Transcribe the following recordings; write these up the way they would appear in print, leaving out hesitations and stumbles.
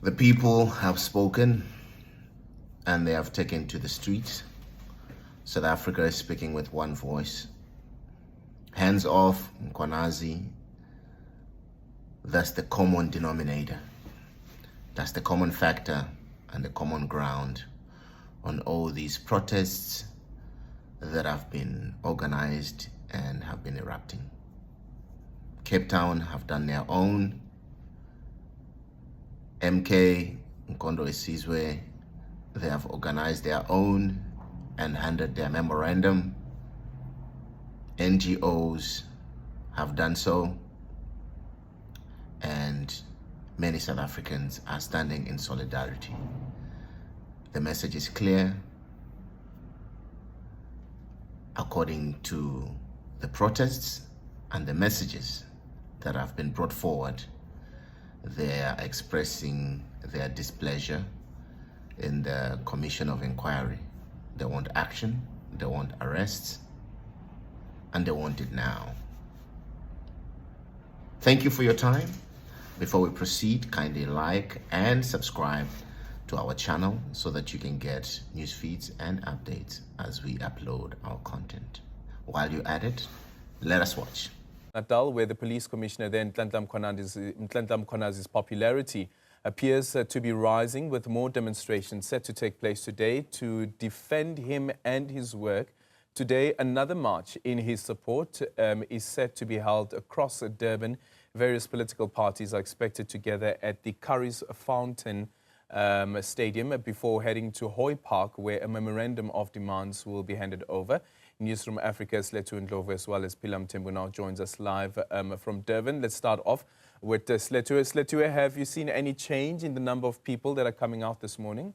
The people have spoken and they have taken to the streets. South Africa is speaking with one voice. Hands off Mkhwanazi. That's the common denominator. That's the common factor and the common ground on all these protests that have been organized and have been erupting. Cape Town have done their own. MK, Mkondo Isizwe, they have organized their own and handed their memorandum. NGOs have done so, and many South Africans are standing in solidarity. The message is clear. According to the protests and the messages that have been brought forward, they are expressing their displeasure in the commission of inquiry. They want action, they want arrests, and they want it now. Thank you for your time. Before we proceed, kindly like and subscribe to our channel so that you can get news feeds and updates as we upload our content. While you're at it, let us watch. Natal, where the police commissioner there, Nhlanhla Mkhwanazi's popularity appears to be rising, with more demonstrations set to take place today to defend him and his work. Today, another march in his support is set to be held across Durban. Various political parties are expected to gather at the Curry's Fountain Stadium before heading to Hoy Park, where a memorandum of demands will be handed over. Newsroom Africa's Sletu Ndlovu as well as Pilam Tembu now joins us live from Durban. Let's start off with Sletu. Sletu, have you seen any change in the number of people that are coming out this morning?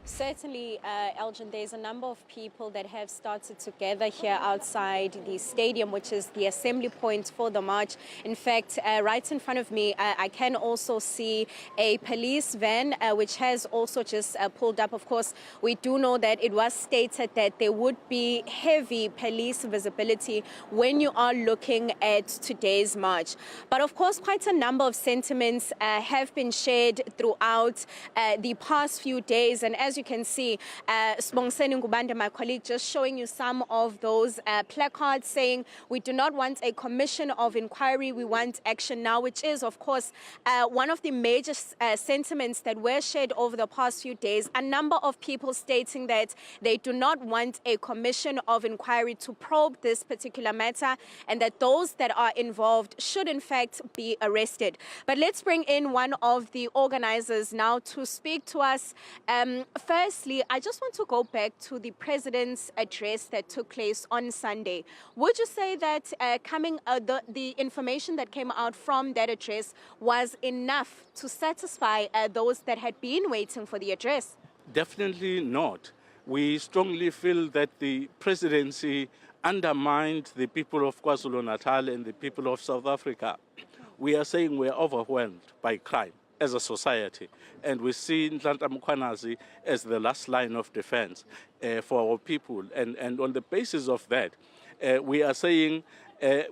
Certainly, Elgin, there's a number of people that have started to gather here outside the stadium, which is the assembly point for the march. In fact, right in front of me, I can also see a police van, which has also just pulled up. Of course, we do know that it was stated that there would be heavy police visibility when you are looking at today's march. But of course, quite a number of sentiments have been shared throughout the past few days. And as you can see, Sibongiseni Ngubanda, my colleague, just showing you some of those placards saying we do not want a commission of inquiry, we want action now, which is, of course, one of the major sentiments that were shared over the past few days. A number of people stating that they do not want a commission of inquiry to probe this particular matter and that those that are involved should, in fact, be arrested. But let's bring in one of the organizers now to speak to us. Firstly, I just want to go back to the president's address that took place on Sunday. Would you say that the information that came out from that address was enough to satisfy those that had been waiting for the address? Definitely not. We strongly feel that the presidency undermined the people of KwaZulu-Natal and the people of South Africa. We are saying we're overwhelmed by crime as a society, and we see Nhlanhla Mkhwanazi as the last line of defense for our people. And on the basis of that, we are saying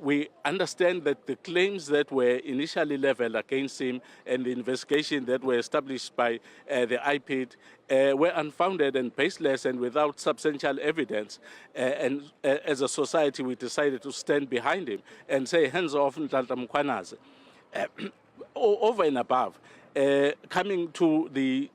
we understand that the claims that were initially leveled against him and the investigation that were established by the IPID were unfounded and baseless and without substantial evidence. And as a society, we decided to stand behind him and say, hands off Nhlanhla Mkhwanazi. Over and above, coming to the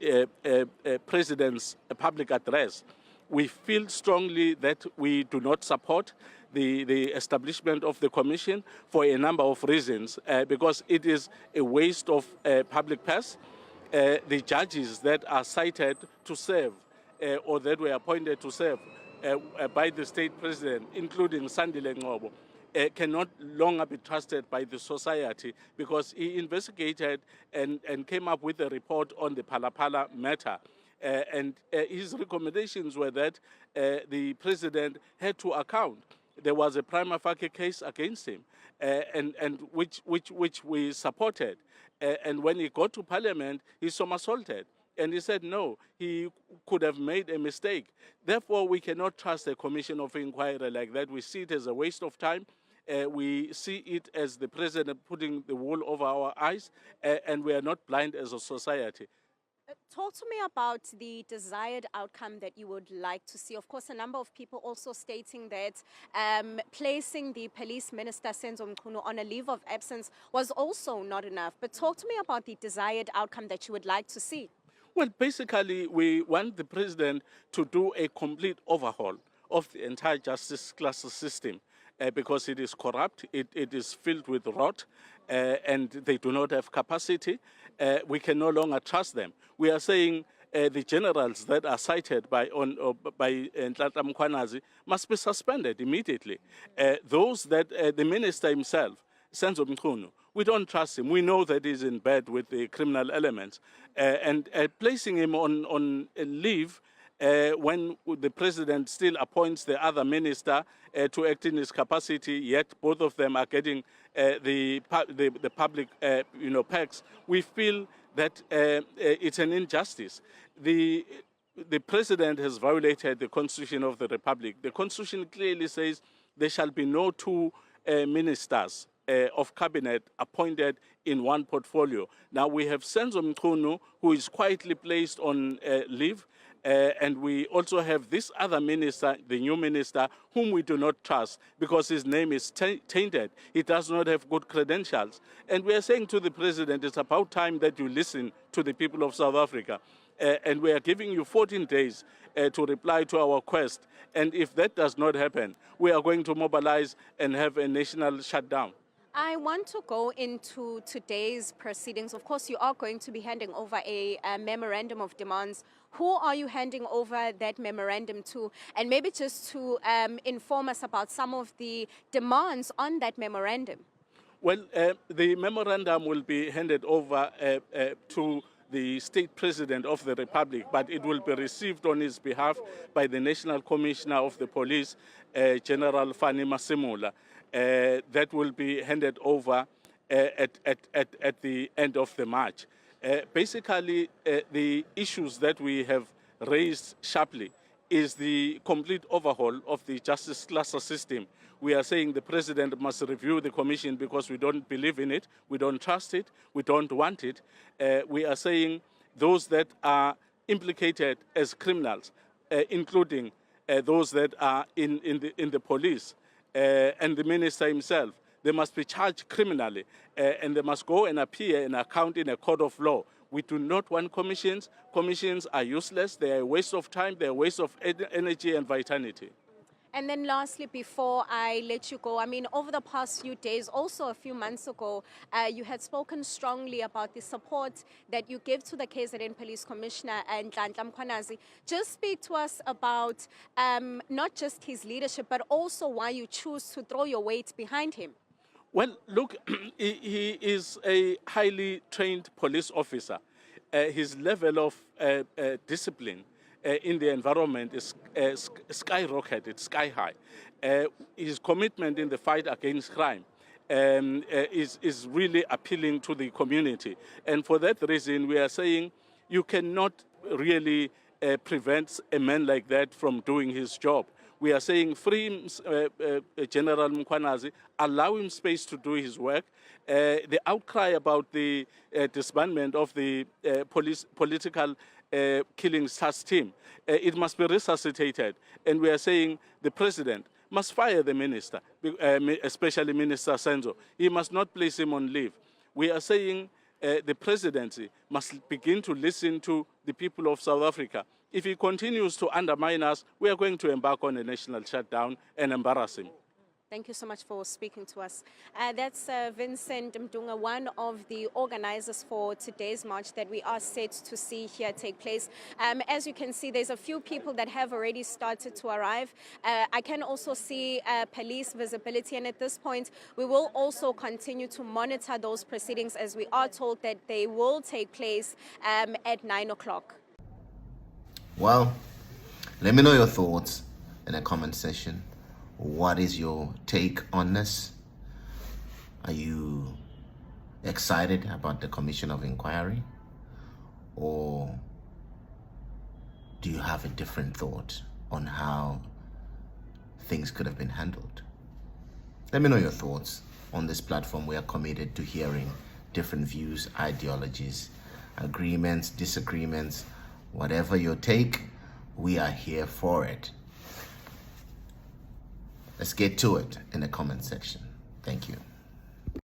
president's public address, we feel strongly that we do not support the establishment of the commission for a number of reasons, because it is a waste of public purse. The judges that are cited to serve or that were appointed to serve by the state president, including Sandile Ngcobo, cannot longer be trusted by the society, because he investigated and came up with a report on the Phala matter. And his recommendations were that the president had to account. There was a prima facie case against him, and which we supported. And when he got to parliament, he somersaulted. And he said, no, he could have made a mistake. Therefore, we cannot trust a commission of inquiry like that. We see it as a waste of time. We see it as the president putting the wool over our eyes, and we are not blind as a society. Talk to me about the desired outcome that you would like to see. Of course, a number of people also stating that placing the police minister, Senzo Mkhunu, on a leave of absence was also not enough. But talk to me about the desired outcome that you would like to see. Well, basically, we want the president to do a complete overhaul of the entire justice class system because it is corrupt, it is filled with rot, and they do not have capacity. We can no longer trust them. We are saying the generals that are cited by Off Mkhwanazi must be suspended immediately. Those that the minister himself, Senzo Mkhunu, we don't trust him. We know that he's in bed with the criminal elements. And placing him on leave when the president still appoints the other minister to act in his capacity, yet both of them are getting the public perks, we feel that it's an injustice. The president has violated the Constitution of the Republic. The Constitution clearly says there shall be no two ministers of cabinet appointed in one portfolio. Now we have Senzo Mkhunu, who is quietly placed on leave, and we also have this other minister, the new minister, whom we do not trust because his name is tainted. He does not have good credentials. And we are saying to the president, it's about time that you listen to the people of South Africa. And we are giving you 14 days to reply to our quest. And if that does not happen, we are going to mobilize and have a national shutdown. I want to go into today's proceedings. Of course, you are going to be handing over a memorandum of demands. Who are you handing over that memorandum to? And maybe just to inform us about some of the demands on that memorandum. Well, the memorandum will be handed over to the state president of the republic, but it will be received on his behalf by the National Commissioner of the Police, General Fani Masimula. That will be handed over at the end of the March. Basically, the issues that we have raised sharply is the complete overhaul of the justice cluster system. We are saying the president must review the commission because we don't believe in it, we don't trust it, we don't want it. We are saying those that are implicated as criminals, including those that are in the police, and the minister himself, they must be charged criminally and they must go and appear and account in a court of law. We do not want commissions. Commissions are useless. They are a waste of time. They are a waste of energy and vitality. And then lastly, before I let you go, I mean, over the past few days, also a few months ago, you had spoken strongly about the support that you give to the KZN Police Commissioner and Mkhwanazi. Just speak to us about not just his leadership, but also why you choose to throw your weight behind him. Well, look, he is a highly trained police officer. His level of discipline in the environment is skyrocketed, sky high. His commitment in the fight against crime is really appealing to the community. And for that reason, we are saying you cannot really prevent a man like that from doing his job. We are saying free General Mkhwanazi, allow him space to do his work. The outcry about the disbandment of the political killing task team, it must be resuscitated. And we are saying the president must fire the minister, especially Minister Senzo. He must not place him on leave. We are saying the presidency must begin to listen to the people of South Africa. If he continues to undermine us, we are going to embark on a national shutdown and embarrass him. Thank you so much for speaking to us. That's Vincent Mdunga, one of the organizers for today's march that we are set to see here take place. As you can see, there's a few people that have already started to arrive. I can also see police visibility, and at this point, we will also continue to monitor those proceedings as we are told that they will take place at 9 o'clock. Well, let me know your thoughts in the comment section. What is your take on this? Are you excited about the Commission of Inquiry? Or do you have a different thought on how things could have been handled? Let me know your thoughts. On this platform, we are committed to hearing different views, ideologies, agreements, disagreements, whatever your take, we are here for it. Let's get to it in the comment section. Thank you.